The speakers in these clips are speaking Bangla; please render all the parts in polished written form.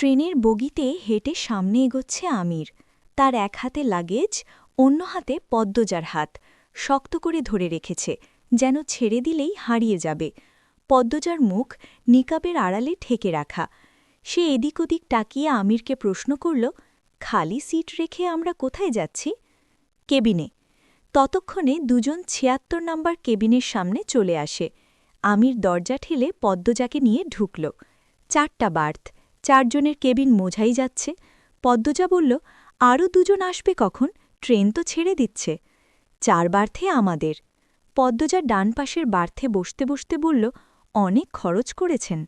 ট্রেনের বগিতে হেঁটে সামনে এগোচ্ছে আমির। তার এক হাতে লাগেজ, অন্য হাতে পদ্মজার হাত শক্ত করে ধরে রেখেছে, যেন ছেড়ে দিলেই হারিয়ে যাবে। পদ্মজার মুখ নিকাবের আড়ালে ঠেকে রাখা। সে এদিক ওদিক তাকিয়ে আমিরকে প্রশ্ন করল, খালি সিট রেখে আমরা কোথায় যাচ্ছি? কেবিনে। ততক্ষণে দুজন ৭৬ নম্বর কেবিনের সামনে চলে আসে। আমির দরজা ঠেলে পদ্মজাকে নিয়ে ঢুকল। ৪টা বার্থ, ৪ জনের কেবিন মোঝাই যাচ্ছে। পদ্মজা বলল, আরও দুজন আসবে কখন? ট্রেন তো ছেড়ে দিচ্ছে। ৪ বার্থে আমাদের। পদ্মজা ডান পাশের বার্থে বসতে বসতে বলল, অনেক খরচ করেছেন।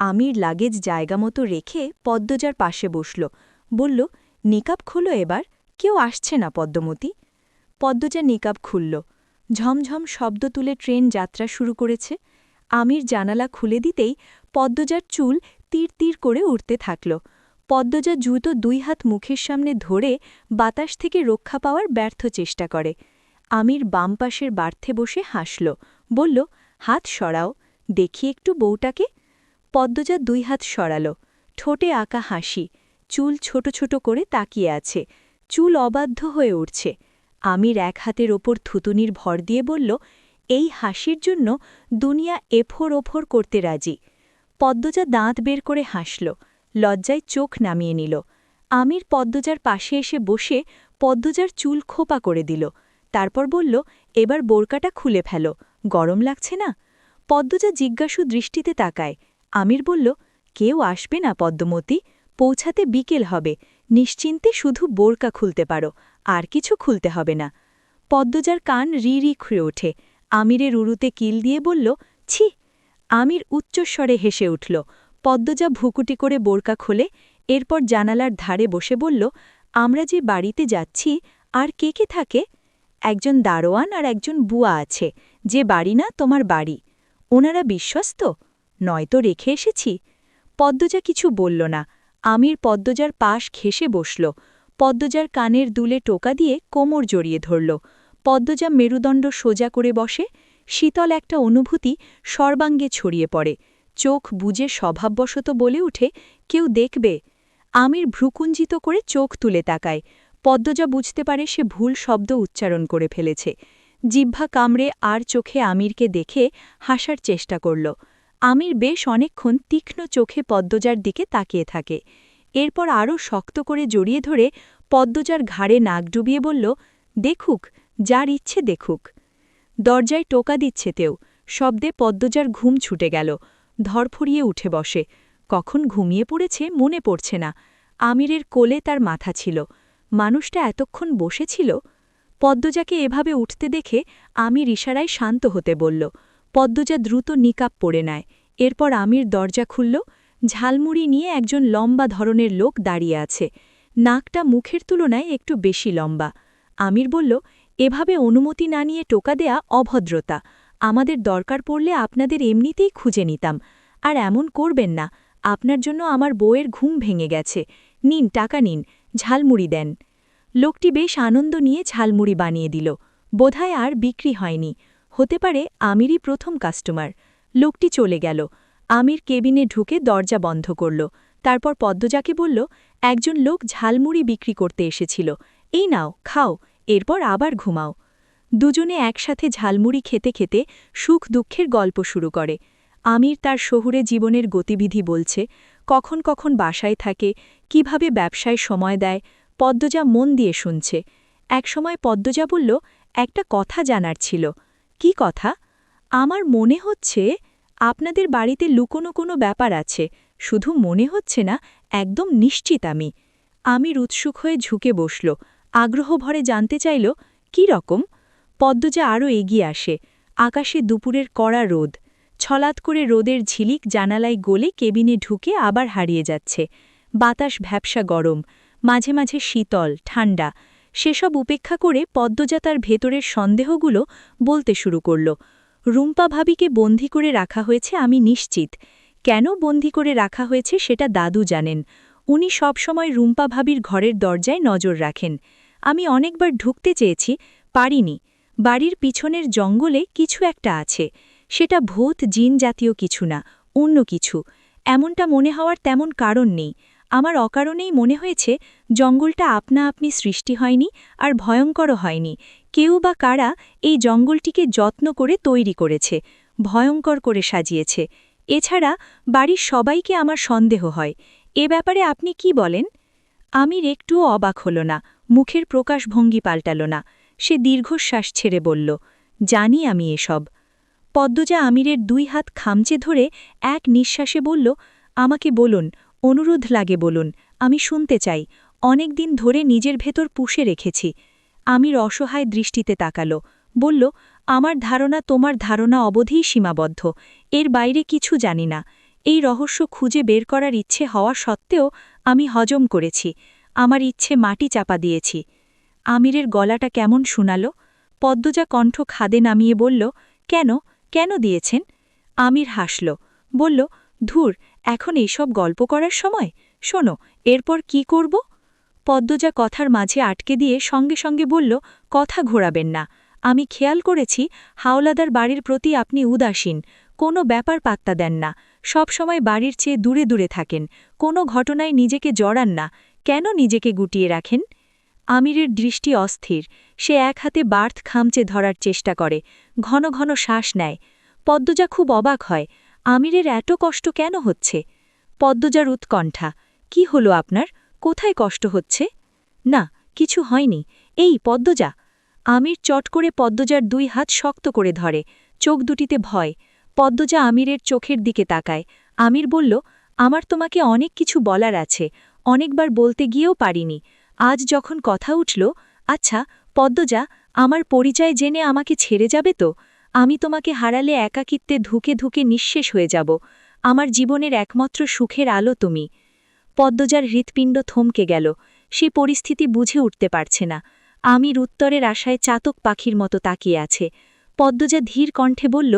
আমির লাগেজ জায়গা মতো রেখে পদ্মজার পাশে বসল। বলল, নিকাব খোলো এবার, কেউ আসছে না পদ্মমতি। পদ্মজা নিকাব খুলল। ঝমঝম শব্দ তুলে ট্রেন যাত্রা শুরু করেছে। আমির জানালা খুলে দিতেই পদ্মজার চুল তীর তীর করে উঠতে থাকল। পদ্মজা জুতো ২ হাত মুখের সামনে ধরে বাতাস থেকে রক্ষা পাওয়ার ব্যর্থ চেষ্টা করে। আমির বাম পাশের বার্থে বসে হাসল, বলল, হাত সরাও, দেখি একটু বউটাকে। পদ্মজা ২ হাত সরাল, ঠোঁটে আঁকা হাসি, চুল ছোট ছোট করে তাকিয়ে আছে, চুল অবাধ্য হয়ে উঠছে। আমির এক হাতের ওপর থুতুনির ভর দিয়ে বলল, এই হাসির জন্য দুনিয়া এফোর ওফোর করতে রাজি। পদ্মজা দাঁত বের করে হাসল, লজ্জায় চোখ নামিয়ে নিল। আমির পদ্মজার পাশে এসে বসে পদ্মজার চুল খোপা করে দিল। তারপর বলল, এবার বোরকাটা খুলে ফেলো, গরম লাগছে না? পদ্মজা জিজ্ঞাসু দৃষ্টিতে তাকায়। আমির বলল, কেউ আসবে না পদ্মমতি, পৌঁছাতে বিকেল হবে, নিশ্চিন্তে শুধু বোরকা খুলতে পারো, আর কিছু খুলতে হবে না। পদ্মজার কান রি রি খুঁড়ে ওঠে। আমিরের উরুতে কিল দিয়ে বলল, ছি। আমির উচ্চস্বরে হেসে উঠল। পদ্মজা ভুকুটি করে বোরকা খোলে, এরপর জানালার ধারে বসে বলল, আমরা যে বাড়িতে যাচ্ছি আর কে কে থাকে? একজন দারোয়ান আর একজন বুয়া আছে, যে বাড়ি না তোমার বাড়ি। ওনারা বিশ্বস্ত? নয়তো রেখে এসেছি। পদ্মজা কিছু বলল না। আমির পদ্মজার পাশ ঘেঁষে বসল। পদ্মজার কানের দুলে টোকা দিয়ে কোমর জড়িয়ে ধরল। পদ্মজা মেরুদণ্ড সোজা করে বসে। শীতল একটা অনুভূতি সর্বাঙ্গে ছড়িয়ে পড়ে। চোখ বুজে স্বভাববশত বলে উঠে, কেউ দেখবে? আমির ভ্রুকুঞ্জিত করে চোখ তুলে তাকায়। পদ্মজা বুঝতে পারে সে ভুল শব্দ উচ্চারণ করে ফেলেছে। জিহ্বা কামড়ে আর চোখে আমিরকে দেখে হাসার চেষ্টা করল। আমির বেশ অনেকক্ষণ তীক্ষ্ণ চোখে পদ্মজার দিকে তাকিয়ে থাকে। এরপর আরও শক্ত করে জড়িয়ে ধরে পদ্মজার ঘাড়ে নাক ডুবিয়ে বলল, দেখুক, যার ইচ্ছে দেখুক। দরজায় টোকা দিচ্ছে তেও, শব্দে পদ্মজার ঘুম ছুটে গেল। ধরফড়িয়ে উঠে বসে। কখন ঘুমিয়ে পড়েছে মনে পড়ছে না। আমিরের কোলে তার মাথা ছিল। মানুষটা এতক্ষণ বসেছিল। পদ্মজাকে এভাবে উঠতে দেখে আমির ইশারায় শান্ত হতে বলল। পদ্মজা দ্রুত নিকাব পরে নেয়। এরপর আমির দরজা খুলল। ঝালমুড়ি নিয়ে একজন লম্বা ধরনের লোক দাঁড়িয়ে আছে। নাকটা মুখের তুলনায় একটু বেশি লম্বা। আমির বলল, এভাবে অনুমতি না নিয়ে টোকা দেয়া অভদ্রতা। আমাদের দরকার পড়লে আপনাদের এমনিতেই খুঁজে নিতাম। আর এমন করবেন না, আপনার জন্য আমার বউয়ের ঘুম ভেঙে গেছে। নিন, টাকা নিন, ঝালমুড়ি দেন। লোকটি বেশ আনন্দ নিয়ে ঝালমুড়ি বানিয়ে দিল। বোধহয় আর বিক্রি হয়নি। হতে পারে আমিরই প্রথম কাস্টমার। লোকটি চলে গেল। আমির কেবিনে ঢুকে দরজা বন্ধ করল। তারপর পদ্মজাকে বলল, একজন লোক ঝালমুড়ি বিক্রি করতে এসেছিল, এই নাও, খাও, এরপর আবার ঘুমাও। দুজনে একসাথে ঝালমুড়ি খেতে খেতে সুখ দুঃখের গল্প শুরু করে। আমির তার শহুরে জীবনের গতিবিধি বলছে, কখন কখন বাসায় থাকে, কিভাবে ব্যবসায় সময় দেয়। পদ্মজা মন দিয়ে শুনছে। একসময় পদ্মজা বলল, একটা কথা জানার ছিল। কি কথা? আমার মনে হচ্ছে আপনাদের বাড়িতে লুকোনো কোনো ব্যাপার আছে, শুধু মনে হচ্ছে না, একদম নিশ্চিত আমি। আমির উৎসুক হয়ে ঝুঁকে বসল, আগ্রহ ভরে জানতে চাইল, কি রকম? পদ্মজা আরও এগিয়ে আসে। আকাশে দুপুরের কড়া রোদ। ছলাৎ করে রোদের ঝিলিক জানালায় গলে কেবিনে ঢুকে আবার হারিয়ে যাচ্ছে। বাতাস ভ্যাপসা গরম, মাঝে মাঝে শীতল, ঠান্ডা। সেসব উপেক্ষা করে পদ্মজা তার ভেতরের সন্দেহগুলো বলতে শুরু করল। রুম্পা ভাবিকে বন্দী করে রাখা হয়েছে আমি নিশ্চিত। কেন বন্দী করে রাখা হয়েছে সেটা দাদু জানেন। উনি সবসময় রুম্পা ভাবির ঘরের দরজায় নজর রাখেন। আমি অনেকবার ঢুকতে চেয়েছি, পারিনি। বাড়ির পিছনের জঙ্গলে কিছু একটা আছে। সেটা ভূত জিন জাতীয় কিছু না, অন্য কিছু। এমনটা মনে হওয়ার তেমন কারণ নেই। আমার অকারণেই মনে হয়েছে জঙ্গলটা আপনা আপনি সৃষ্টি হয়নি আর ভয়ঙ্করও হয়নি, কেউ বা কারা এই জঙ্গলটিকে যত্ন করে তৈরি করেছে, ভয়ঙ্কর করে সাজিয়েছে। এছাড়া বাড়ির সবাইকে আমার সন্দেহ হয়। এ ব্যাপারে আপনি কি বলেন? আমির একটুও অবাক হল না, মুখের প্রকাশভঙ্গি পাল্টাল না। সে দীর্ঘশ্বাস ছেড়ে বলল, জানি আমি এসব। পদ্মজা আমিরের 2 হাত খামচে ধরে এক নিঃশ্বাসে বলল, আমাকে বলুন, অনুরোধ লাগে বলুন, আমি শুনতে চাই। অনেক দিন ধরে নিজের ভেতর পুষে রেখেছি। আমির অসহায় দৃষ্টিতে তাকাল, বলল, আমার ধারণা তোমার ধারণা অবধিই সীমাবদ্ধ, এর বাইরে কিছু জানি না। এই রহস্য খুঁজে বের করার ইচ্ছে হওয়া সত্ত্বেও আমি হজম করেছি, আমার ইচ্ছে মাটি চাপা দিয়েছি। আমিরের গলাটা কেমন শোনাল। পদ্মজা কণ্ঠ খাদে নামিয়ে বলল, কেন কেন দিয়েছেন? আমির হাসল, বলল, ধুর, এখন এইসব গল্প করার সময়। শোনো, এরপর কি করব? পদ্মজা কথার মাঝে আটকে দিয়ে সঙ্গে সঙ্গে বলল, কথা ঘোরাবেন না। আমি খেয়াল করেছি হাওলাদার বাড়ির প্রতি আপনি উদাসীন, কোনো ব্যাপার পাত্তা দেন না, সব সময় বাড়ির চেয়ে দূরে দূরে থাকেন, কোনো ঘটনায় নিজেকে জড়ান না। কেন নিজেকে গুটিয়ে রাখেন? আমিরের দৃষ্টি অস্থির, সে এক হাতে বার্থ খামচে ধরার চেষ্টা করে, ঘন ঘন শ্বাস নেয়। পদ্মজা খুব অবাক হয়, আমিরের এত কষ্ট কেন হচ্ছে? পদ্মজার উৎকণ্ঠা, কি হলো আপনার, কোথায় কষ্ট হচ্ছে? না, কিছু হয়নি। এই পদ্মজা। আমির চট করে পদ্মজার 2 হাত শক্ত করে ধরে, চোখ দুটিতে ভয়। পদ্মজা আমিরের চোখের দিকে তাকায়। আমির বলল, আমার তোমাকে অনেক কিছু বলার আছে, অনেকবার বলতে গিয়েও পারিনি। আজ যখন কথা উঠল, আচ্ছা পদ্মজা, আমার পরিচয় জেনে আমাকে ছেড়ে যাবে তো? আমি তোমাকে হারালে একাকিত্বে ধুকে ধুকে নিঃশেষ হয়ে যাব। আমার জীবনের একমাত্র সুখের আলো তুমি। পদ্মজার হৃৎপিণ্ড থমকে গেল, সে পরিস্থিতি বুঝে উঠতে পারছে না। আমির উত্তরের আশায় চাতক পাখির মতো তাকিয়ে আছে। পদ্মজা ধীর কণ্ঠে বলল,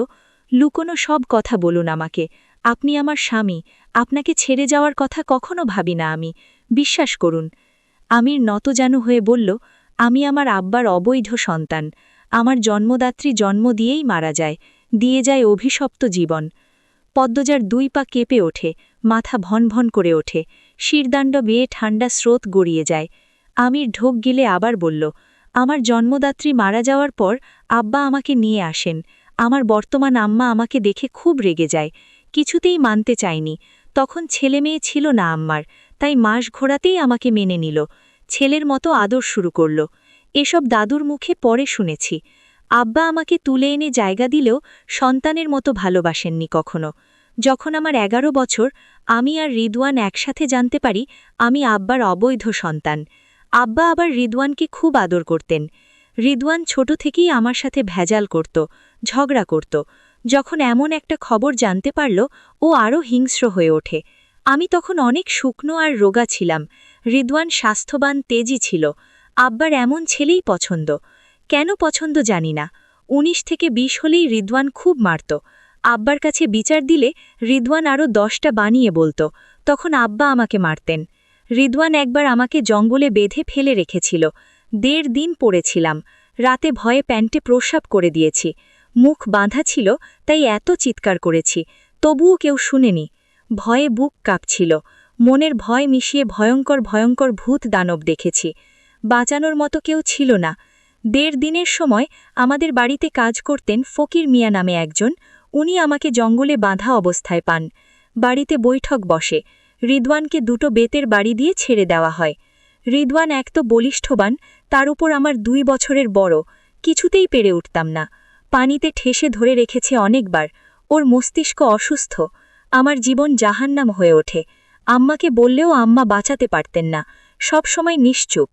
লুকোনো সব কথা বলুন আমাকে। আপনি আমার স্বামী, আপনাকে ছেড়ে যাওয়ার কথা কখনো ভাবি না আমি, বিশ্বাস করুন। আমির নতজানু হয়ে বলল, আমি আমার আব্বার অবৈধ সন্তান। আমার জন্মদাত্রী জন্ম দিয়েই মারা যায়, দিয়ে যায় অভিশপ্ত জীবন। পদ্মজার 2 পা কেঁপে ওঠে, মাথা ভন ভন করে ওঠে, শিরদাণ্ড বেয়ে ঠান্ডা স্রোত গড়িয়ে যায়। আমির ঢোক গিলে আবার বলল, আমার জন্মদাত্রী মারা যাওয়ার পর আব্বা আমাকে নিয়ে আসেন। আমার বর্তমান আম্মা আমাকে দেখে খুব রেগে যায়, কিছুতেই মানতে চায়নি। তখন ছেলে মেয়ে ছিল না আম্মার, তাই মাস ঘোরাতেই আমাকে মেনে নিল, ছেলের মতো আদর শুরু করল। এসব দাদুর মুখে পরে শুনেছি। আব্বা আমাকে তুলে এনে জায়গা দিলেও সন্তানের মতো ভালোবাসেননি কখনো। যখন আমার 11 বছর, আমি আর রিদওয়ান একসাথে জানতে পারি আমি আব্বার অবৈধ সন্তান। আব্বা আবার রিদওয়ানকে খুব আদর করতেন। রিদওয়ান ছোট থেকেই আমার সাথে ভেজাল করত, ঝগড়া করত। যখন এমন একটা খবর জানতে পারল, ও আরও হিংস্র হয়ে ওঠে। আমি তখন অনেক শুকনো আর রোগা ছিলাম, রিদওয়ান স্বাস্থ্যবান তেজি ছিল। আব্বার এমন ছেলেই পছন্দ। কেন পছন্দ জানি না, 19 থেকে 20 হলেই রিদওয়ান খুব মারত। আব্বার কাছে বিচার দিলে রিদওয়ান আরও 10টা বানিয়ে বলতো, তখন আব্বা আমাকে মারতেন। রিদওয়ান একবার আমাকে জঙ্গলে বেঁধে ফেলে রেখেছিল, 1.5 দিন পড়েছিলাম। রাতে ভয়ে প্যান্টে প্রস্রাব করে দিয়েছি, মুখ বাঁধা ছিল, তাই এত চিৎকার করেছি, তবুও কেউ শুনেনি। ভয়ে বুক কাঁপছিল, মনের ভয় মিশিয়ে ভয়ঙ্কর ভয়ঙ্কর ভূত দানব দেখেছি। বাঁচানোর মতো কেউ ছিল না। 1.5 দিনের সময় আমাদের বাড়িতে কাজ করতেন ফকির মিয়া নামে একজন, উনি আমাকে জঙ্গলে বাঁধা অবস্থায় পান। বাড়িতে বৈঠক বসে, রিদওয়ানকে 2টো বেতের বাড়ি দিয়ে ছেড়ে দেওয়া হয়। রিদওয়ান এক তো বলিষ্ঠবান, তার উপর আমার 2 বছরের বড়, কিছুতেই পেরে উঠতাম না। পানিতে ঠেসে ধরে রেখেছে অনেকবার, ওর মস্তিষ্ক অসুস্থ। আমার জীবন জাহান্নাম হয়ে ওঠে। আম্মাকে বললেও আম্মা বাঁচাতে পারতেন না, সব সময় নিশ্চুপ।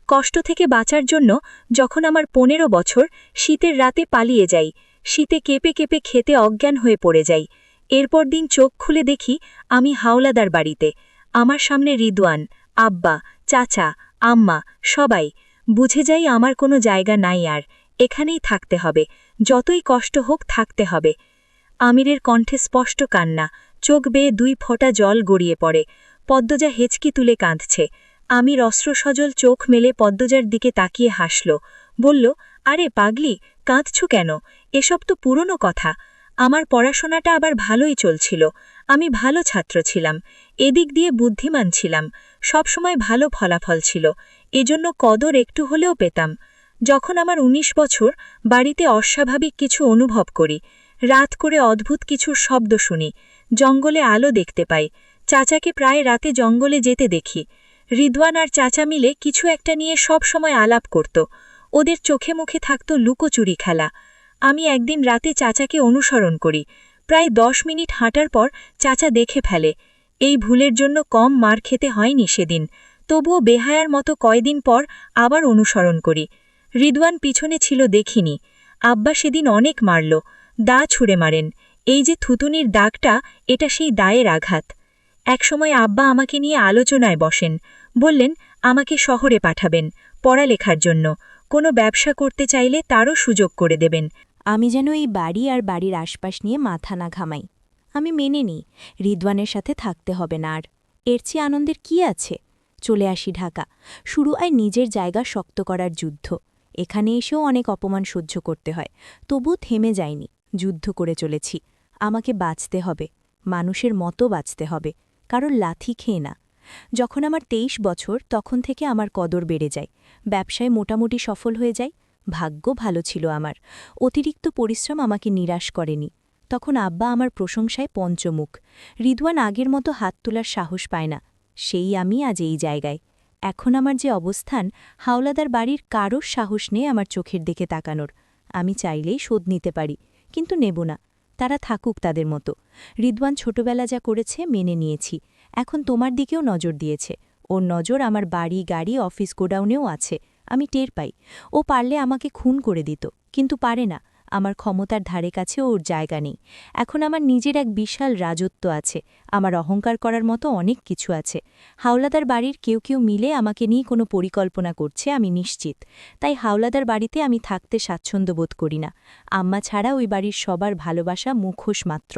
কষ্ট থেকে বাঁচার জন্য যখন আমার 15 বছর, শীতের রাতে পালিয়ে যাই, শীতে কেঁপে কেঁপে খেতে অজ্ঞান হয়ে পড়ে যাই। এরপর দিন চোখ খুলে দেখি আমি হাওলাদার বাড়িতে, আমার সামনে রিদওয়ান, আব্বা, চাচা, আম্মা, সবাই। বুঝে যাই আমার কোনো জায়গা নাই আর, এখানেই থাকতে হবে, যতই কষ্ট হোক থাকতে হবে। আমিরের কণ্ঠে স্পষ্ট কান্না, চোখ বেয়ে 2 ফোঁটা জল গড়িয়ে পড়ে। পদ্মজা হেঁচকি তুলে কাঁদছে। আমির অস্ত্রসজল চোখ মেলে পদ্মজার দিকে তাকিয়ে হাসল, বলল, আরে পাগলি, কাঁদছ কেন? এসব তো পুরনো কথা। আমার পড়াশোনাটা আবার ভালোই চলছিল, আমি ভালো ছাত্র ছিলাম। এদিক দিয়ে বুদ্ধিমান ছিলাম, সবসময় ভালো ফলাফল ছিল, এজন্য কদর একটু হলেও পেতাম। যখন আমার ১৯ বছর, বাড়িতে অস্বাভাবিক কিছু অনুভব করি। রাত করে অদ্ভুত কিছুর শব্দ শুনি, জঙ্গলে আলো দেখতে পাই, চাচাকে প্রায় রাতে জঙ্গলে যেতে দেখি। রিদওয়ান আর চাচা মিলে কিছু একটা নিয়ে সব সময় আলাপ করত। ওদের চোখে মুখে থাকত লুকোচুরি খেলা। আমি একদিন রাতে চাচাকে অনুসরণ করি। প্রায় ১০ মিনিট হাঁটার পর চাচা দেখে ফেলে। এই ভুলের জন্য কম মার খেতে হয়নি সেদিন, তবুও বেহায়ার মতো কয়দিন পর আবার অনুসরণ করি। রিদওয়ান পিছনে ছিল দেখিনি। আব্বা সেদিন অনেক মারল, দা ছুঁড়ে মারেন। এই যে থুতুনির দাগটা, এটা সেই দায়ের আঘাত। একসময় আব্বা আমাকে নিয়ে আলোচনায় বসেন, বললেন আমাকে শহরে পাঠাবেন পড়ালেখার জন্য, কোনো ব্যবসা করতে চাইলে তারও সুযোগ করে দেবেন। আমি যেন এই বাড়ি আর বাড়ির আশপাশ নিয়ে মাথা না ঘামাই। আমি মেনে নিই, রিদওয়ানের সাথে থাকতে হবে না আর। এর চেয়ে আনন্দের কি আছে? চলে আসি ঢাকা। শুরু হয় নিজের জায়গা শক্ত করার যুদ্ধ। এখানে এসেও অনেক অপমান সহ্য করতে হয়, তবু থেমে যায়নি, যুদ্ধ করে চলেছি। আমাকে বাঁচতে হবে, মানুষের মতো বাঁচতে হবে, কারণ লাথি খেয়ে না। যখন আমার ২৩ বছর, তখন থেকে আমার কদর বেড়ে যায়, ব্যবসায় মোটামুটি সফল হয়ে যায়। ভাগ্য ভালো ছিল আমার, অতিরিক্ত পরিশ্রম আমাকে নিরাশ করেনি। তখন আব্বা আমার প্রশংসায় পঞ্চমুখ। রিদওয়ান আগের মতো হাত তোলার সাহস পায় না। সেই আমি আজ এই জায়গায়। এখন আমার যে অবস্থান, হাওলাদার বাড়ির কারোর সাহস নেই আমার চোখের দিকে তাকানোর। আমি চাইলেই শোধ নিতে পারি, কিন্তু নেব না। তারা থাকুক তাদের মতো। রিদওয়ান ছোটবেলা যা করেছে মেনে নিয়েছি, এখন তোমার দিকেও নজর দিয়েছে। ওর নজর আমার বাড়ি, গাড়ি, অফিস, গোডাউনেও আছে। আমি টের পাই। ও পারলে আমাকে খুন করে দিত, কিন্তু পারে না। আমার ক্ষমতার ধারে কাছে ওর জায়গা নেই। এখন আমার নিজের এক বিশাল রাজত্ব আছে, আমার অহংকার করার মতো অনেক কিছু আছে। হাওলাদার বাড়ির কেউ কেউ মিলে আমাকে নিয়ে কোনো পরিকল্পনা করছে, আমি নিশ্চিত। তাই হাওলাদার বাড়িতে আমি থাকতে স্বাচ্ছন্দ্য বোধ করি না। আম্মা ছাড়া ওই বাড়ির সবার ভালোবাসা মুখোশ মাত্র।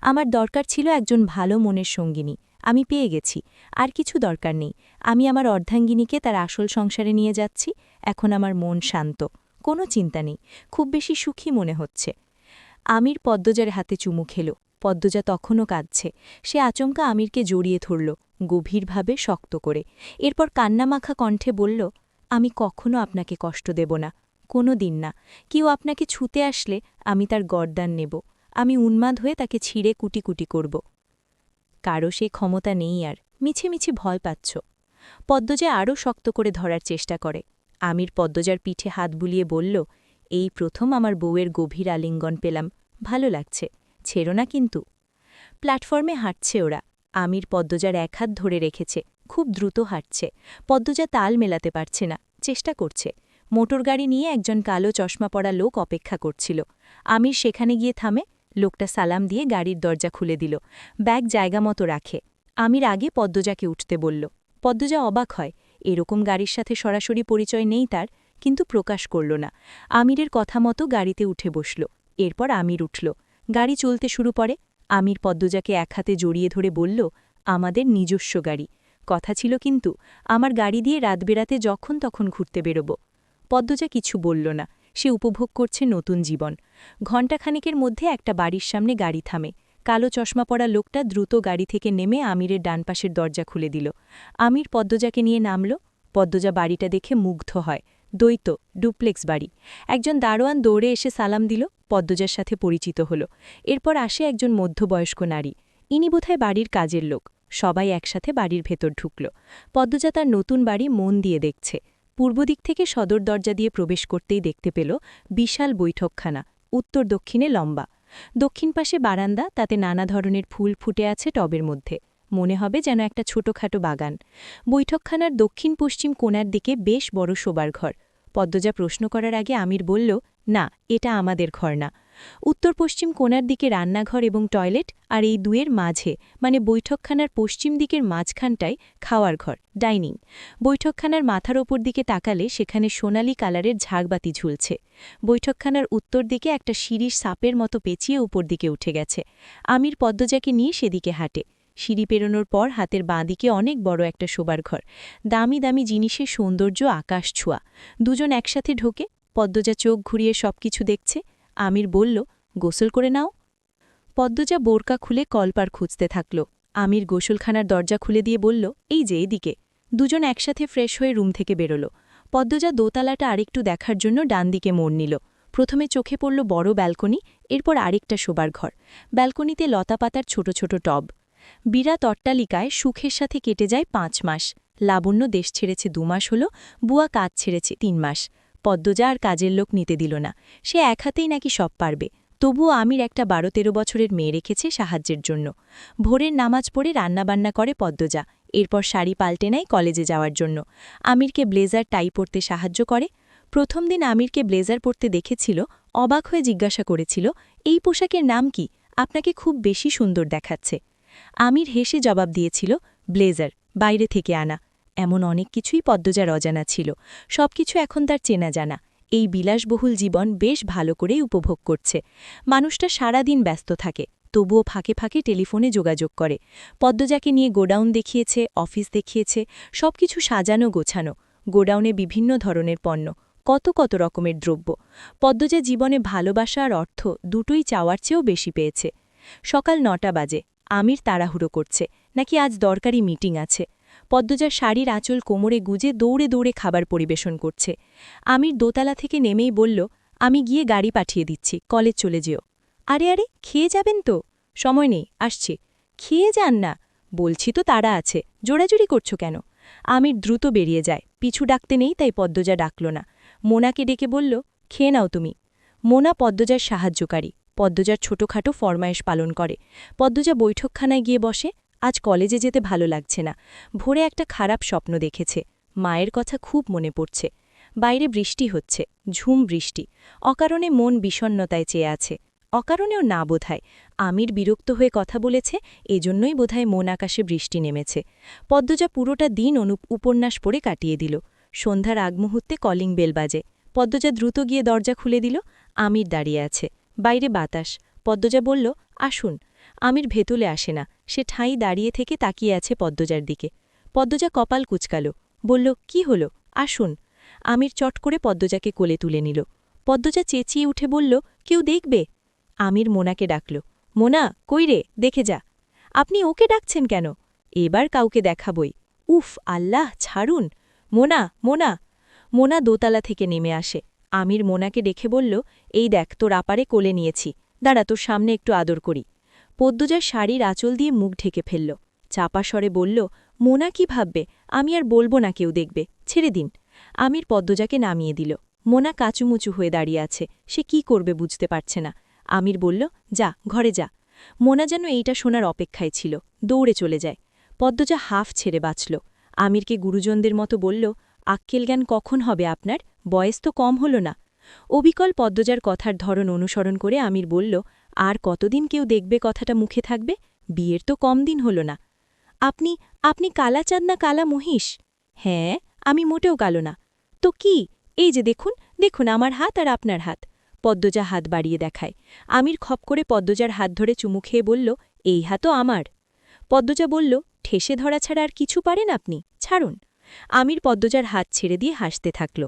আমার দরকার ছিল একজন ভালো মনের সঙ্গিনী, আমি পেয়ে গেছি। আর কিছু দরকার নেই। আমি আমার অর্ধাঙ্গিনীকে তার আসল সংসারে নিয়ে যাচ্ছি। এখন আমার মন শান্ত, কোনো চিন্তা নেই, খুব বেশি সুখী মনে হচ্ছে। আমির পদ্মজার হাতে চুমু খেল। পদ্মজা তখনও কাঁদছে। সে আচমকা আমিরকে জড়িয়ে ধরল, গভীরভাবে, শক্ত করে। এরপর কান্নামাখা কণ্ঠে বলল, আমি কখনো আপনাকে কষ্ট দেব না, কোনো দিন না। কেউ আপনাকে ছুতে আসলে আমি তার গর্দান নেব। আমি উন্মাদ হয়ে তাকে ছিঁড়ে কুটি কুটি করব। কারো সে ক্ষমতা নেই আর, মিছে মিছে ভয় পাচ্ছ। পদ্মজা আরও শক্ত করে ধরার চেষ্টা করে। আমির পদ্মজার পিঠে হাত বুলিয়ে বলল, এই প্রথম আমার বউয়ের গভীর আলিঙ্গন পেলাম, ভালো লাগছে, ছেড়ো না কিন্তু। প্ল্যাটফর্মে হাঁটছে ওরা। আমির পদ্মজার এক হাত ধরে রেখেছে, খুব দ্রুত হাঁটছে। পদ্মজা তাল মেলাতে পারছে না, চেষ্টা করছে। মোটরগাড়ি নিয়ে একজন কালো চশমা পরা লোক অপেক্ষা করছিল। আমির সেখানে গিয়ে থামে। লোকটা সালাম দিয়ে গাড়ির দরজা খুলে দিল, ব্যাগ জায়গা মতো রাখে। আমির আগে পদ্মজাকে উঠতে বলল। পদ্মজা অবাক হয়, এরকম গাড়ির সাথে সরাসরি পরিচয় নেই তার, কিন্তু প্রকাশ করল না। আমিরের কথা মতো গাড়িতে উঠে বসল। এরপর আমির উঠল। গাড়ি চলতে শুরু করে। আমির পদ্মজাকে এক হাতে জড়িয়ে ধরে বলল, আমাদের নিজস্ব গাড়ি। কথা ছিল কিন্তু, আমার গাড়ি দিয়ে রাত বেড়াতে যখন তখন ঘুরতে বেরোব। পদ্মজা কিছু বলল না, সে উপভোগ করছে নতুন জীবন। ঘণ্টাখানেকের মধ্যে একটা বাড়ির সামনে গাড়ি থামে। কালো চশমা পরা লোকটা দ্রুত গাড়ি থেকে নেমে আমিরের ডান পাশের দরজা খুলে দিল। আমির পদ্মজাকে নিয়ে নামল। পদ্মজা বাড়িটা দেখে মুগ্ধ হয়। দ্বৈত, ডুপ্লেক্স বাড়ি। একজন দারোয়ান দৌড়ে এসে সালাম দিল, পদ্মজার সাথে পরিচিত হল। এরপর আসে একজন মধ্যবয়স্ক নারী। ইনি বোধহয় বাড়ির কাজের লোক। সবাই একসাথে বাড়ির ভেতর ঢুকল। পদ্মজা তার নতুন বাড়ি মন দিয়ে দেখছে। পূর্ব দিক থেকে সদর দরজা দিয়ে প্রবেশ করতেই দেখতে পেল বিশাল বৈঠকখানা, উত্তর দক্ষিণে লম্বা। দক্ষিণ পাশে বারান্দা, তাতে নানা ধরনের ফুল ফুটে আছে টবের মধ্যে। মনে হবে যেন একটা ছোটখাটো বাগান। বৈঠকখানার দক্ষিণ পশ্চিম কোণার দিকে বেশ বড় শোবার ঘর। পদ্মজা প্রশ্ন করার আগে আমির বলল, না, এটা আমাদের ঘর না। উত্তর পশ্চিম কোণার দিকে রান্নাঘর এবং টয়লেট, আর এই দুয়ের মাঝে, মানে বৈঠকখানার পশ্চিম দিকের মাঝখানটায় খাওয়ার ঘর, ডাইনিং। বৈঠকখানার মাথার ওপর দিকে তাকালে সেখানে সোনালি কালারের ঝাড়বাতি ঝুলছে। বৈঠকখানার উত্তর দিকে একটা সিঁড়ির সাপের মতো পেঁচিয়ে উপর দিকে উঠে গেছে। আমির পদ্মজাকে নিয়ে সেদিকে হাঁটে। সিঁড়ি পেরোনোর পর হাতের বাঁ দিকে অনেক বড় একটা শোবার ঘর। দামি দামি জিনিসের সৌন্দর্য আকাশ ছোঁয়া। দুজন একসাথে ঢোকে। পদ্মজা চোখ ঘুরিয়ে সবকিছু দেখছে। আমির বলল, গোসল করে নাও। পদ্মজা বোরকা খুলে কলপার খুঁজতে থাকল। আমির গোসলখানার দরজা খুলে দিয়ে বলল, এই যে এদিকে। দুজন একসাথে ফ্রেশ হয়ে রুম থেকে বেরোল। পদ্মজা দোতলাটা আরেকটু দেখার জন্য ডান দিকে মোড় নিল। প্রথমে চোখে পড়ল বড় ব্যালকনি, এরপর আরেকটা শোবার ঘর। ব্যালকনিতে লতাপাতার ছোট ছোট টব। বিরাট অট্টালিকায় সুখের সাথে কেটে যায় ৫ মাস। লাবণ্য দেশ ছেড়েছে ২ মাস হল, বুয়া কাজ ছেড়েছে ৩ মাস। পদ্মজা আর কাজের লোক নিতে দিল না, সে এক হাতেই নাকি সব পারবে। তবুও আমির একটা ১২-১৩ বছরের মেয়ে রেখেছে সাহায্যের জন্য। ভোরের নামাজ পড়ে রান্নাবান্না করে পদ্মজা, এরপর শাড়ি পাল্টে নেয় কলেজে যাওয়ার জন্য। আমিরকে ব্লেজার টাই পরতে সাহায্য করে। প্রথম দিন আমিরকে ব্লেজার পরতে দেখেছিল, অবাক হয়ে জিজ্ঞাসা করেছিল, এই পোশাকের নাম কি? আপনাকে খুব বেশি সুন্দর দেখাচ্ছে। আমির হেসে জবাব দিয়েছিল, ব্লেজার, বাইরে থেকে আনা। এমন অনেক কিছুই পদ্মজার অজানা ছিল, সবকিছু এখন তার চেনা জানা। এই বিলাসবহুল জীবন বেশ ভালো করেই উপভোগ করছে। মানুষটা সারাদিন ব্যস্ত থাকে, তবুও ফাঁকে ফাঁকে টেলিফোনে যোগাযোগ করে। পদ্মজাকে নিয়ে গোডাউন দেখিয়েছে, অফিস দেখিয়েছে, সবকিছু সাজানো গোছানো। গোডাউনে বিভিন্ন ধরনের পণ্য, কত কত রকমের দ্রব্য। পদ্মজা জীবনে ভালোবাসা আর অর্থ দুটোই চাওয়ার চেয়েও বেশি পেয়েছে। সকাল ৯টা বাজে। আমির তাড়াহুড়ো করছে, নাকি আজ দরকারি মিটিং আছে। পদ্মজার শাড়ির আঁচল কোমরে গুজে দৌড়ে দৌড়ে খাবার পরিবেশন করছে। আমির দোতলা থেকে নেমেই বলল, আমি গিয়ে গাড়ি পাঠিয়ে দিচ্ছি, কলেজ চলে যেও। আরে আরে, খেয়ে যাবেন তো? সময় নেই, আসছি। খেয়ে যান না। বলছি তো তারা আছে, জোড়াজুড়ি করছো কেন? আমির দ্রুত বেরিয়ে যায়, পিছু ডাকতে নেই, তাই পদ্মজা ডাকল না। মোনাকে ডেকে বলল, খেয়ে নাও তুমি। মোনা পদ্মজার সাহায্যকারী, পদ্মজার ছোটখাটো ফরমায়েশ পালন করে। পদ্মজা বৈঠকখানায় গিয়ে বসে। আজ কলেজে যেতে ভালো লাগছে না। ভোরে একটা খারাপ স্বপ্ন দেখেছে, মায়ের কথা খুব মনে পড়ছে। বাইরে বৃষ্টি হচ্ছে, ঝুম বৃষ্টি। অকারণে মন বিষণ্ণতায় চেয়ে আছে। অকারণেও না বোধহয়, আমির বিরক্ত হয়ে কথা বলেছে, এজন্যই বোধহয় মন আকাশে বৃষ্টি নেমেছে। পদ্মজা পুরোটা দিন উপন্যাস পড়ে কাটিয়ে দিল। সন্ধ্যার আগ মুহূর্তে কলিং বেল বাজে। পদ্মজা দ্রুত গিয়ে দরজা খুলে দিল। আমির দাঁড়িয়ে আছে, বাইরে বাতাস। পদ্মজা বলল, আসুন। আমির ভেতলে আসে না, সে ঠাঁই দাঁড়িয়ে থেকে তাকিয়ে আছে পদ্মজার দিকে। পদ্মজা কপাল কুচকাল, বলল, কি হলো, আসুন। আমির চট করে পদ্মজাকে কোলে তুলে নিল। পদ্মজা চেঁচিয়ে উঠে বলল, কেউ দেখবে? আমির মোনাকে ডাকল। মোনা, কই রে, দেখে যা। আপনি ওকে ডাকছেন কেন? এবার কাউকে দেখাবই। উফ আল্লাহ, ছাড়ুন। মোনা, মোনা। মোনা দোতলা থেকে নেমে আসে। আমির মোনাকে ডেকে বলল, এই দেখ, তোর আপারে কোলে নিয়েছি, দাঁড়া, তোর সামনে একটু আদর করি। পদ্মজার শাড়ির আঁচল দিয়ে মুখ ঢেকে ফেলল। চাপা স্বরে বলল, মোনা কি ভাববে? আমি আর বলবো না কেউ দেখবে, ছেড়ে দিন। আমির পদ্মজাকে নামিয়ে দিল। মোনা কাচুমুচু হয়ে দাঁড়িয়ে আছে, সে কি করবে বুঝতে পারছে না। আমির বলল, যা, ঘরে যা। মোনা যেন এইটা শোনার অপেক্ষায় ছিল, দৌড়ে চলে যায়। পদ্মজা হাফ ছেড়ে বাঁচল। আমিরকে গুরুজনদের মতো বলল, আক্কেল জ্ঞান কখন হবে আপনার? বয়স তো কম হল না। অবিকল পদ্মজার কথার ধরন অনুসরণ করে আমির বলল, আর কতদিন কেউ দেখবে কথাটা মুখে থাকবে? বিয়ের তো কম দিন হল না। আপনি আপনি কালা চাঁদ না কালা মহিষ? হ্যাঁ, আমি মোটেও কালো না। তো কি? এই যে দেখুন, দেখুন আমার হাত আর আপনার হাত। পদ্মজা হাত বাড়িয়ে দেখায়। আমির খপ করে পদ্মজার হাত ধরে চুমু খেয়ে বলল, এই হাতও আমার। পদ্মজা বলল, ঠেসে ধরা ছাড়া আর কিছু পারেন আপনি, ছাড়ুন। আমির পদ্মজার হাত ছেড়ে দিয়ে হাসতে থাকল।